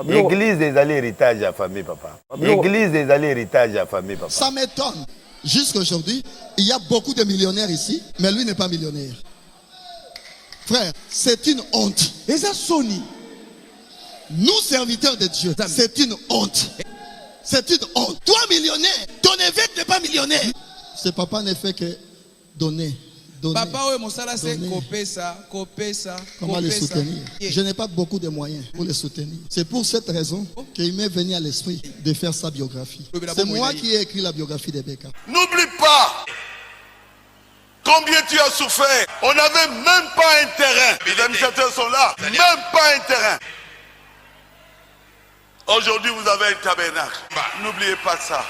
L'église des allées héritage à famille, papa. L'église des allées héritage à famille, papa. Ça m'étonne. Jusqu'à aujourd'hui, il y a beaucoup de millionnaires ici, mais lui n'est pas millionnaire. Frère, c'est une honte. Et ça, Sony. Nous, serviteurs de Dieu, c'est une honte. C'est une honte. Toi, millionnaire, ton évêque n'est pas millionnaire. Ce papa ne fait que donner. Papa, oui, mon salaire, c'est coper ça. Comment le soutenir? Je n'ai pas beaucoup de moyens pour le soutenir. C'est pour cette raison qu'il m'est venu à l'esprit de faire sa biographie. C'est moi qui ai écrit la biographie de Becca. N'oublie pas combien tu as souffert. On n'avait même pas un terrain. Les administrateurs sont là. Même pas un terrain. Aujourd'hui, vous avez un tabernacle. N'oubliez pas ça.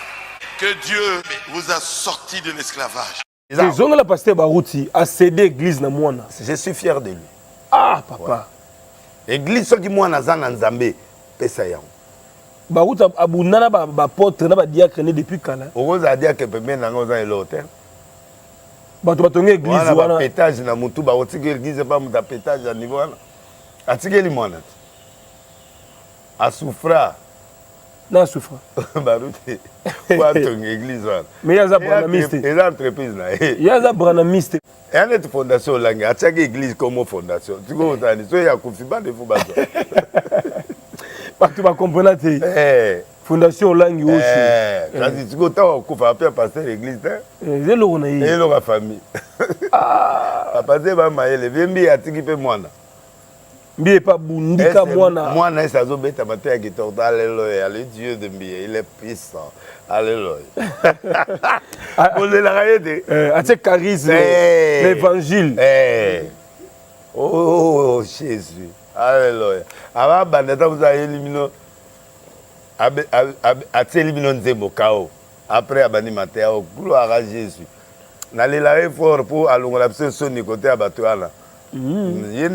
Que Dieu vous a sorti de l'esclavage. Ils la pasteur Barouti a cédé l'église na mwana. Je suis fier de lui. Ah, papa. L'église, ce qui mwana zana nzambe, pesa yango. Barouti abunana ba porte na ba diacre depuis kala. Oza diacre pembe na ngoza elote. Bato batonga église wana. Pétage na mutu ba otiki église pas muta pétage à niveau wana. Atikeli mwana. A souffra. Na souffra. Barouti. Quoi ton église wana. Mais il y a za branamiste. Et l'entreprise na. Il y a za branamiste. Et une autre fondation langue, a chaque église comme fondation. Tu comprends ça? So ya kufiba de fuba. Parce que tu comprends te. Fondation langue aussi. Parce que tu comprends kufa après passer l'église hein. C'est lo na yi. Et la famille. Ah, passer ba maele, vembi atiki pe mwana. Mbié pas bundika mwana. Mwana esa zo beta maté ya gitorda alléluia, le Dieu de Mbié, il est puissant. Alléluia. On est la réalité. Até charisme, l'évangile. Oh Jésus. Alléluia. Ava bandata vous avez éliminé até éliminé nzembo kao. Après abani maté au gloire à Jésus. N'allez la fort pour alongola son côté abatuana. Mais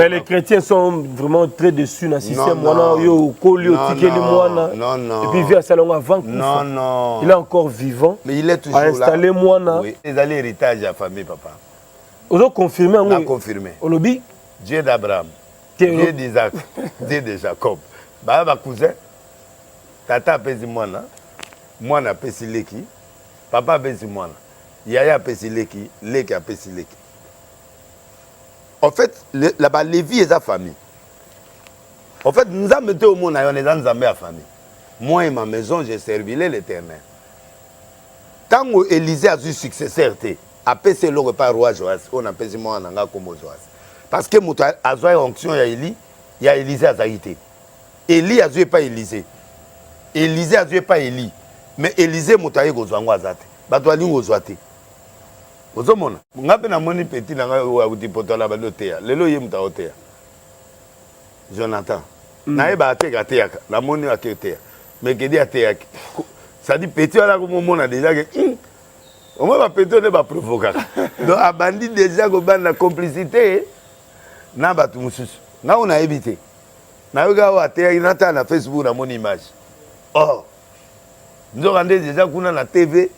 les chrétiens sont vraiment très déçus dans le système. Non. Et puis il vit à Salon avant. Non. Il est encore vivant. Mais il est toujours là. Installé moi. Oui. Les allés héritage à famille, papa. Vous avez confirmé. On a confirmé. Dieu d'Abraham, Dieu d'Isaac, Dieu de Jacob. Ma cousin, tata pesi mwana pesi leki, papa pesi mwana, yaya pesi leki, leki a pesi leki. En fait, là-bas, Lévi et sa famille. En fait, nous avons mis au monde, on est dans la famille. Moi et ma maison, j'ai servi l'Éternel. Tant que Élisée a eu successeur, après c'est le repas roi Joas, on a appelé moi en comme Joas. Parce que Mouta a joué en onction, il y a Élisée à Zaïté. Élie a joué pas Élisée. Élisée a joué pas Élie. Mais Élisée Mouta a joué en Zate. Batouali ou Zoate. Vous avez vu, na moni petit na ngauti potola balotea. Lelo ye muta otea. Jonathan. Na eba ateka teaka, na moni aketea. Mais que dit ateaka. Ça dit petit ala comme mona déjà que au moins va petit ne va provoquer. Donc abandi déjà ko banda complicité na batu mususu. Na on a évité. Na yoga wa ateaka nata na Facebook na moni image. Oh. Nous avons déjà kuna na TV.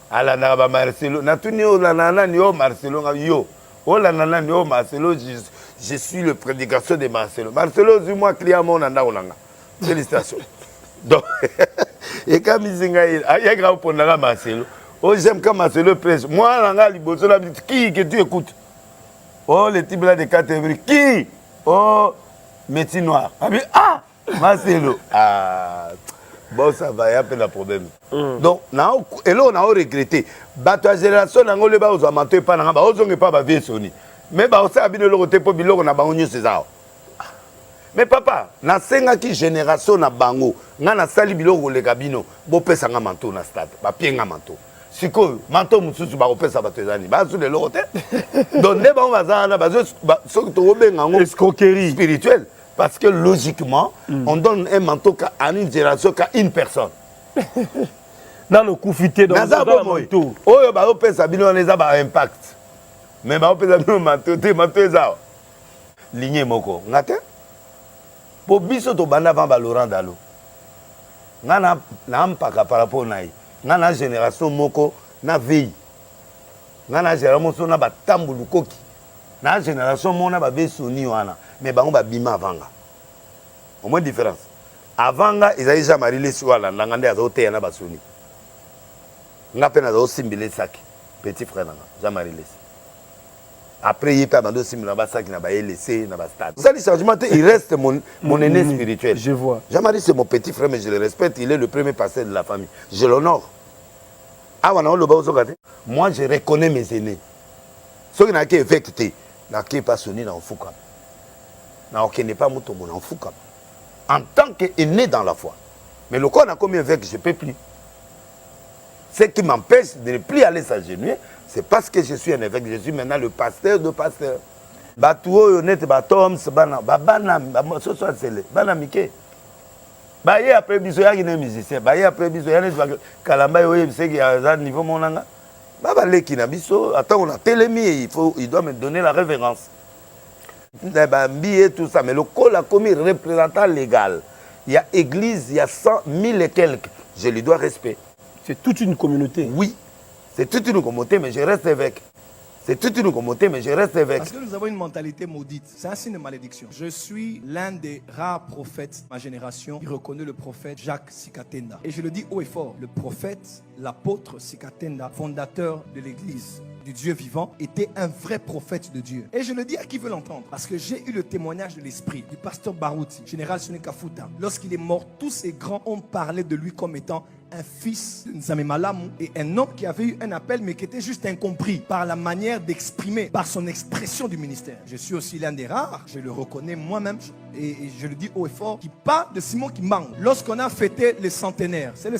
Ala na ba Marcelo na tuni o la nana ni o Marcelo yo o la nana ni o Marcelo je suis le prédicateur de Marcelo. Marcelo du moi client mon anda olanga. Félicitations. Donc et quand mizinga il y a grand pour na Marcelo. Oh j'aime quand Marcelo prêche. Moi langa liboso la qui que tu écoutes. Oh les types là de catégorie qui oh métier noir. Ah Marcelo ah bon, ça va, il y a un problème. Donc, et là, on a regretté. La génération, on a dit que les menteurs pas pas vie soni. Mais on a dit que les gens ont mais papa, na senga ki génération na bango, na sali biloko le kabino, bo pesa nga manto na stade, ba pienga manto. Siko, manto mususu ba opesa ba tezani, ba su le lokote. Donc ne ba on va na ba so to benga ngo escroquerie spirituelle. Parce que logiquement, on donne un manteau à une génération, qu'à une personne. Dans le coup fité, dans le manteau. Oh, bah, on peut s'habiller, on les a un impact. Mais bah, on peut s'habiller, manteau, manteau, ça. Lignée, moko. Ngate? Pour biso to banda vamba Laurent Dalo. Ngana, na ampaka par rapport à naï. Ngana génération moko, na veille. Ngana génération na ba tambulu koki. Na génération mona ba besoni wana. mais bango babima avanga. Au moins différence. Avanga ezali Jean-Marie Lesi wala ndanga nde azoteya na basoni. Nga pe nazo simbile saki petit frère nanga Jean-Marie Lesi. Après il peut abandonner simbile na saki na ba laissé na ba stade. Ça le changement il reste mon aîné spirituel. Je vois. Jean-Marie c'est mon petit frère mais je le respecte, il est le premier pasteur de la famille. Je l'honore. Ah wana lo ba ozokate. Moi je reconnais mes aînés. Ceux qui n'ont pas effectué, n'a pas sonné dans le fouca. N'a pas mon tombeau dans le fouca. En tant qu'aîné dans la foi. Mais le corps n'a combien avec, je ne peux plus. Ce qui m'empêche de ne plus aller s'agenouiller, c'est parce que je suis un évêque. Je suis maintenant le pasteur de pasteurs. Batouo, honnête, batom, bana, ce soit scellé, bana mike. Baye après biso ya qui est musicien, baye après biso ya ne kalamba yo c'est qui a un niveau monanga. Baba leki na biso, attends on a télémi, il doit me donner la révérence. Et tout ça, mais le col a commis représentant légal. Il y a église, il y a 100 000 et quelques. Je lui dois respect. C'est toute une communauté. Oui, c'est toute une communauté, mais je reste évêque. C'est toute une communauté, mais je reste évêque. Parce que nous avons une mentalité maudite. C'est un signe de malédiction. Je suis l'un des rares prophètes de ma génération qui reconnaît le prophète Jacques Sikatenda. Et je le dis haut et fort, le prophète, l'apôtre Sikatenda, fondateur de l'église du Dieu vivant, était un vrai prophète de Dieu. Et je le dis à qui veut l'entendre, parce que j'ai eu le témoignage de l'esprit du pasteur Barouti, général Sonika Fouta. Lorsqu'il est mort, tous ces grands ont parlé de lui comme étant un fils de Nzamé Malamu et un homme qui avait eu un appel mais qui était juste incompris par la manière d'exprimer, par son expression du ministère. Je suis aussi l'un des rares, je le reconnais moi-même et je le dis haut et fort, qui parle de Simon Kimbangu. Lorsqu'on a fêté le centenaire, c'est le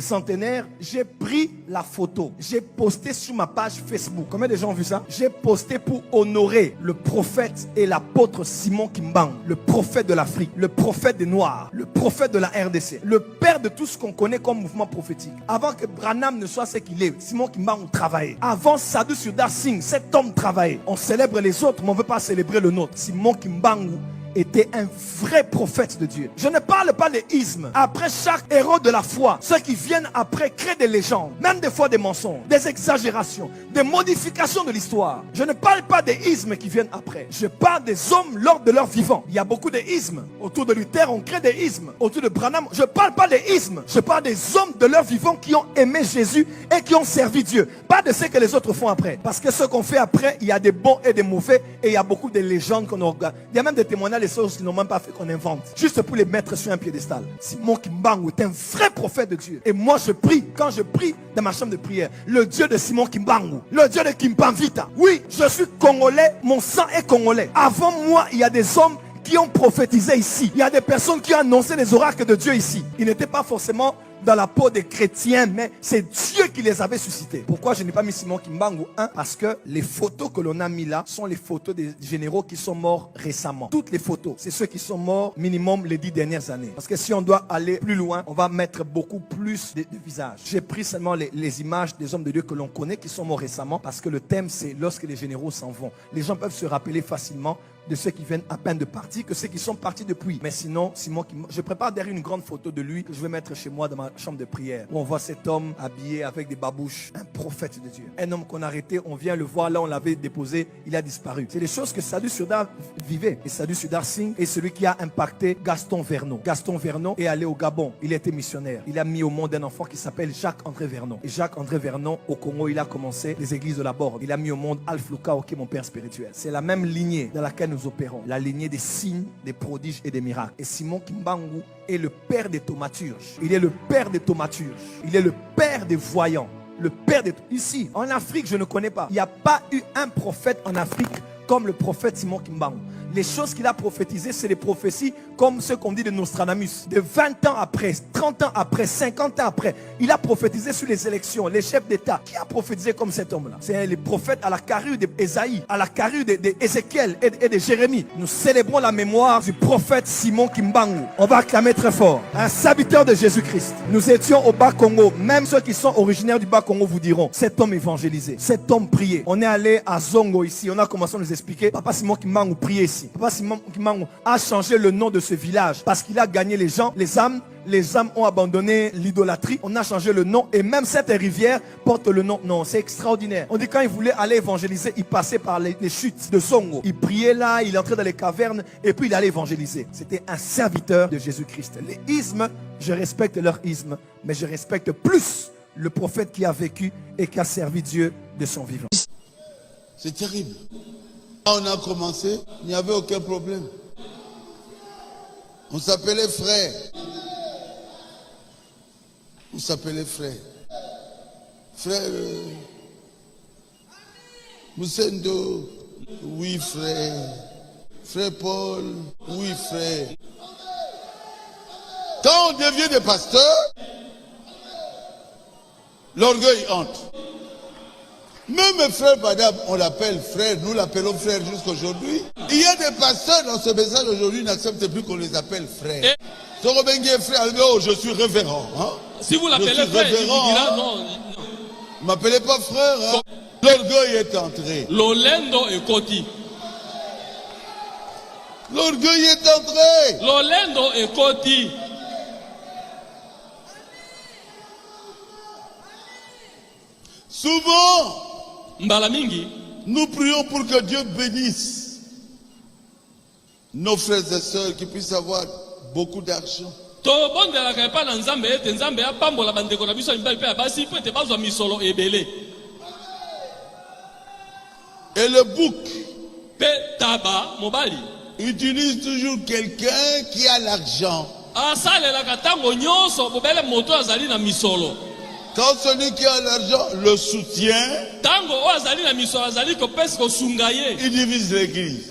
centenaire, j'ai pris la photo, j'ai posté sur ma page Facebook. Combien de gens ont vu ça? J'ai posté pour honorer le prophète et l'apôtre Simon Kimbangu, le prophète de l'Afrique, le prophète des Noirs, le prophète de la RDC, le père de tout ce qu'on connaît comme mouvement prophétique. Avant que Branham ne soit ce qu'il est, Simon Kimbangu travaillait. Avant Sadhu Sudar Singh, cet homme travaillait. On célèbre les autres, mais on ne veut pas célébrer le nôtre. Simon Kimbangu était un vrai prophète de Dieu. Je ne parle pas des ismes. Après chaque héros de la foi, ceux qui viennent après créent des légendes, même des fois des mensonges, des exagérations, des modifications de l'histoire. Je ne parle pas des ismes qui viennent après. Je parle des hommes lors de leur vivant. Il y a beaucoup de ismes. Autour de Luther, on crée des ismes. Autour de Branham, je ne parle pas des ismes. Je parle des hommes de leur vivant qui ont aimé Jésus et qui ont servi Dieu. Pas de ce que les autres font après. Parce que ce qu'on fait après, il y a des bons et des mauvais et il y a beaucoup de légendes qu'on regarde. Il y a même des témoignages les choses qui n'ont même pas fait qu'on invente, juste pour les mettre sur un piédestal. Simon Kimbangu est un vrai prophète de Dieu. Et moi je prie, quand je prie dans ma chambre de prière, le Dieu de Simon Kimbangu, le Dieu de Kimpanvita. Oui, je suis congolais, mon sang est congolais. Avant moi, il y a des hommes qui ont prophétisé ici. Il y a des personnes qui ont annoncé les oracles de Dieu ici. Ils n'étaient pas forcément dans la peau des chrétiens, mais c'est Dieu qui les avait suscités. Pourquoi je n'ai pas mis Simon Kimbangu? Parce que les photos que l'on a mis là sont les photos des généraux qui sont morts récemment. Toutes les photos, c'est ceux qui sont morts minimum les 10 dernières années. Parce que si on doit aller plus loin, on va mettre beaucoup plus de visages. J'ai pris seulement les images des hommes de Dieu que l'on connaît qui sont morts récemment, parce que le thème c'est lorsque les généraux s'en vont. Les gens peuvent se rappeler facilement de ceux qui viennent à peine de partir que ceux qui sont partis depuis. Mais sinon, je prépare derrière une grande photo de lui que je vais mettre chez moi dans ma chambre de prière, où on voit cet homme habillé avec des babouches, un prophète de Dieu. Un homme qu'on a arrêté, on vient le voir, là on l'avait déposé, il a disparu. C'est des choses que Sadhu Sudar vivait. Et Sadhu Sudar Singh est celui qui a impacté Gaston Vernon. Gaston Vernon est allé au Gabon, il a été missionnaire. Il a mis au monde un enfant qui s'appelle Jacques-André Vernon. Et Jacques-André Vernon, au Congo, il a commencé les églises de la Borde. Il a mis au monde Alpha Lukao, qui est mon père spirituel. C'est la même lignée dans laquelle nous opérons, la lignée des signes, des prodiges et des miracles. Et Simon Kimbangu est le père des thaumaturges. Il est le père des thaumaturges. Il est le père des voyants. Le père des... Ici, en Afrique, je ne connais pas. Il n'y a pas eu un prophète en Afrique comme le prophète Simon Kimbangu. Les choses qu'il a prophétisées, c'est des prophéties comme ce qu'on dit de Nostradamus. De 20 ans après, 30 ans après, 50 ans après, il a prophétisé sur les élections, les chefs d'État. Qui a prophétisé comme cet homme-là? C'est les prophètes à la carrure d'Ésaïe, à la carrure d'Ézéchiel et de Jérémie. Nous célébrons la mémoire du prophète Simon Kimbangu. On va acclamer très fort. Un serviteur de Jésus-Christ. Nous étions au Bas-Congo. Même ceux qui sont originaires du Bas-Congo vous diront, cet homme évangélisé, cet homme priait. On est allé à Zongo ici. On a commencé à nous expliquer. Papa Simon Kimbangu priait ici. ici. Papa Kimango a changé le nom de ce village parce qu'il a gagné les gens, les âmes. Les âmes ont abandonné l'idolâtrie. On a changé le nom et même cette rivière porte le nom. Non, c'est extraordinaire. On dit quand il voulait aller évangéliser, il passait par les chutes de Songo. Il priait là, il entrait dans les cavernes et puis il allait évangéliser. C'était un serviteur de Jésus-Christ. Les ismes, je respecte leur isme, mais je respecte plus le prophète qui a vécu et qui a servi Dieu de son vivant. C'est terrible. Quand on a commencé, il n'y avait aucun problème. On s'appelait frère. On s'appelait frère. Frère Moussendo, oui frère. Frère Paul, oui frère. Quand on devient des pasteurs, l'orgueil entre. Même frère Badab, on l'appelle frère, nous l'appelons frère jusqu'aujourd'hui. Il y a des pasteurs dans ce message aujourd'hui qui n'acceptent plus qu'on les appelle frères. Frère, oh, je suis révérend. Hein? Si vous l'appelez frère, il vous dira non. Ne m'appelez pas frère. Hein? L'orgueil est entré. L'olendo est koti. L'orgueil est entré. L'olendo est koti. Souvent, Mbalamingi, nous prions pour que Dieu bénisse nos frères et sœurs qui puissent avoir beaucoup d'argent. Et le bouc utilise toujours quelqu'un qui a l'argent. Quand celui qui a l'argent le soutient, il divise l'église.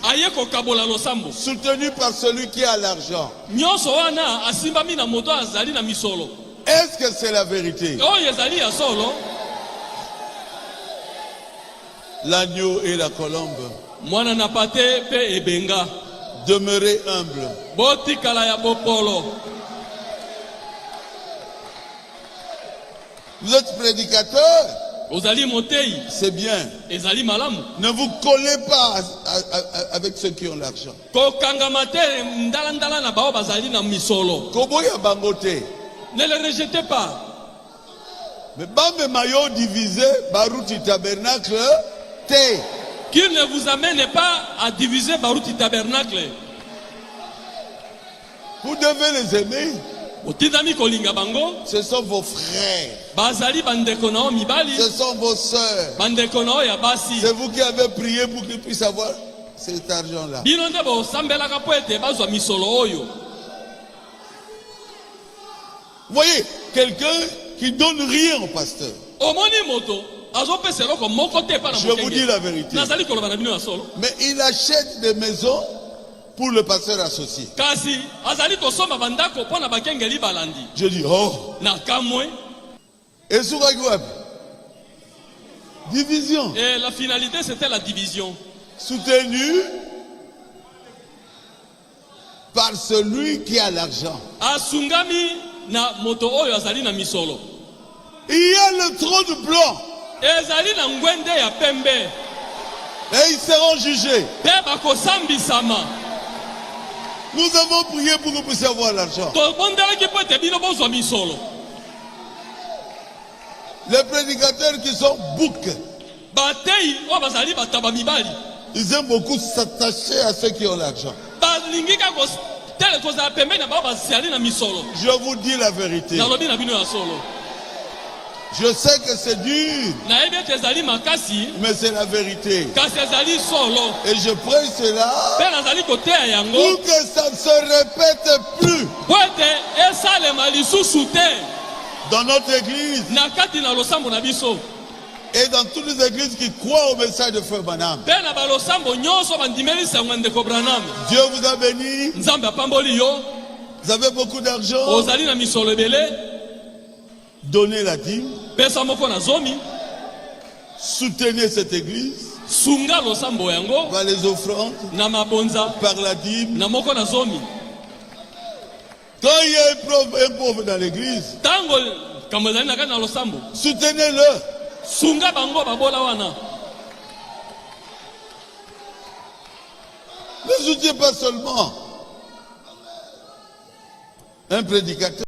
Soutenu par celui qui a l'argent. Est-ce que c'est la vérité? L'agneau et la colombe. Demeurez humble. Vous êtes prédicateur, c'est bien. Ne vous collez pas avec ceux qui ont l'argent. Ne les rejetez pas. Mais Bambe Mayo divisé, Barouti Tabernacle, Qu'il ne vous amène pas à diviser Barouti Tabernacle. Vous devez les aimer. Ce sont vos frères. Ce sont vos sœurs. C'est vous qui avez prié pour qu'ils puissent avoir cet argent-là. Vous voyez, quelqu'un qui donne rien au pasteur. Je vous dis la vérité. Mais il achète des maisons pour le pasteur associé. Je dis, oh. Et sur division. Et la finalité, c'était la division. Soutenu par celui qui a l'argent. Il y a le trône blanc. Et ils seront jugés. Nous avons prié pour que vous puissiez avoir l'argent. Les prédicateurs qui sont boucs, ils aiment beaucoup s'attacher à ceux qui ont l'argent. Je vous dis la vérité. Je sais que c'est dur, mais c'est la vérité. Et je prie cela pour que ça ne se répète plus dans notre église et dans toutes les églises qui croient au message de Frère Branham. Dieu vous a béni. Vous avez beaucoup d'argent. Donnez la dîme. Soutenez cette église par les offrandes, par la dîme. Quand il y a un pauvre dans l'église, soutenez-le. Ne soutiens pas seulement un prédicateur.